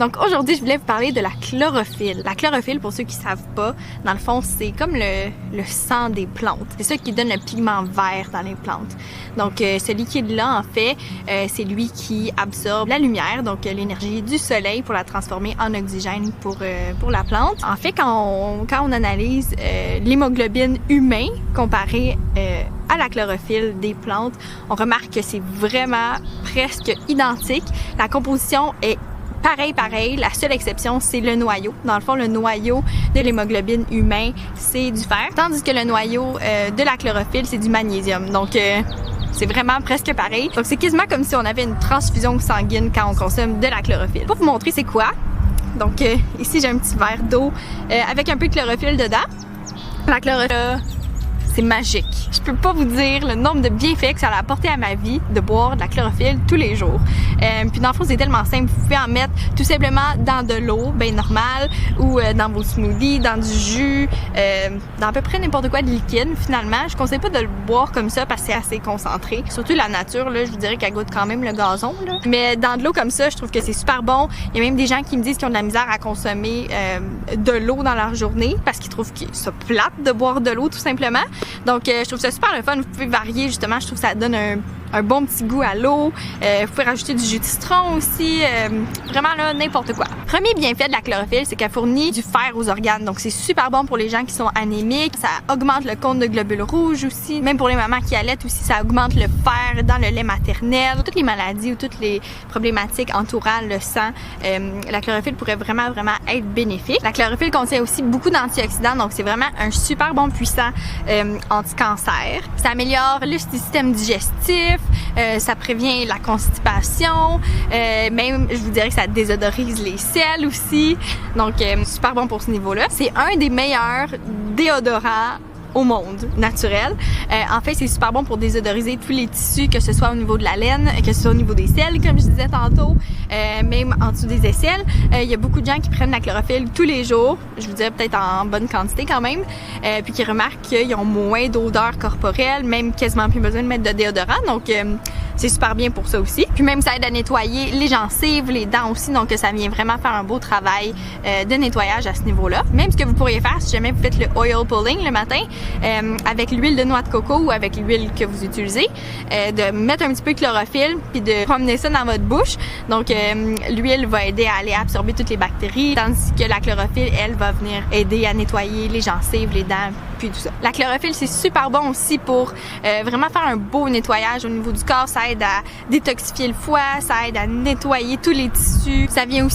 Donc aujourd'hui, je voulais vous parler de la chlorophylle. La chlorophylle, pour ceux qui savent pas, dans le fond, c'est comme le sang des plantes. C'est ça qui donne le pigment vert dans les plantes. Donc ce liquide-là, en fait, c'est lui qui absorbe la lumière, donc l'énergie du soleil pour la transformer en oxygène pour la plante. En fait, quand on analyse l'hémoglobine humain comparé à la chlorophylle des plantes, on remarque que c'est vraiment presque identique. La composition est pareil. La seule exception, c'est le noyau. Dans le fond, le noyau de l'hémoglobine humain, c'est du fer, tandis que le noyau de la chlorophylle, c'est du magnésium. Donc, c'est vraiment presque pareil. Donc, c'est quasiment comme si on avait une transfusion sanguine quand on consomme de la chlorophylle. Pour vous montrer c'est quoi, donc ici, j'ai un petit verre d'eau avec un peu de chlorophylle dedans. La chlorophylle, c'est magique. Je peux pas vous dire le nombre de bienfaits que ça a apporté à ma vie de boire de la chlorophylle tous les jours. Puis dans le fond, c'est tellement simple. Vous pouvez en mettre tout simplement dans de l'eau, bien normale, ou dans vos smoothies, dans du jus, dans à peu près n'importe quoi de liquide. Finalement, je conseille pas de le boire comme ça parce que c'est assez concentré. Surtout la nature, là, je vous dirais qu'elle goûte quand même le gazon, là. Mais dans de l'eau comme ça, je trouve que c'est super bon. Il y a même des gens qui me disent qu'ils ont de la misère à consommer de l'eau dans leur journée parce qu'ils trouvent que c'est plate de boire de l'eau tout simplement. Donc, je trouve ça super le fun. Vous pouvez varier, justement. Je trouve que ça donne un bon petit goût à l'eau. Vous pouvez rajouter du jus de citron aussi. Vraiment, là, n'importe quoi. Premier bienfait de la chlorophylle, c'est qu'elle fournit du fer aux organes. Donc, c'est super bon pour les gens qui sont anémiques. Ça augmente le compte de globules rouges aussi. Même pour les mamans qui allaitent aussi, ça augmente le fer dans le lait maternel. Toutes les maladies ou toutes les problématiques entourant le sang, la chlorophylle pourrait vraiment être bénéfique. La chlorophylle contient aussi beaucoup d'antioxydants. Donc, c'est vraiment un super bon puissant anti-cancer. Ça améliore le système digestif, ça prévient la constipation, même je vous dirais que ça désodorise les selles aussi. Donc super bon pour ce niveau-là. C'est un des meilleurs déodorants au monde naturel. En fait, c'est super bon pour désodoriser tous les tissus, que ce soit au niveau de la laine, que ce soit au niveau des selles, comme je disais tantôt, même en dessous des aisselles. Il y a beaucoup de gens qui prennent la chlorophylle tous les jours, je vous dirais peut-être en bonne quantité quand même, puis qui remarquent qu'ils ont moins d'odeur corporelle, même quasiment plus besoin de mettre de déodorant. Donc, c'est super bien pour ça aussi. Puis même, ça aide à nettoyer les gencives, les dents aussi, donc ça vient vraiment faire un beau travail de nettoyage à ce niveau-là. Même ce que vous pourriez faire, si jamais vous faites le oil pulling le matin, avec l'huile de noix de coco ou avec l'huile que vous utilisez, de mettre un petit peu de chlorophylle puis de promener ça dans votre bouche. Donc l'huile va aider à aller absorber toutes les bactéries, tandis que la chlorophylle, elle, va venir aider à nettoyer les gencives, les dents, puis tout ça. La chlorophylle, c'est super bon aussi pour vraiment faire un beau nettoyage au niveau du corps. Ça aide à détoxifier le foie, ça aide à nettoyer tous les tissus. Ça vient aussi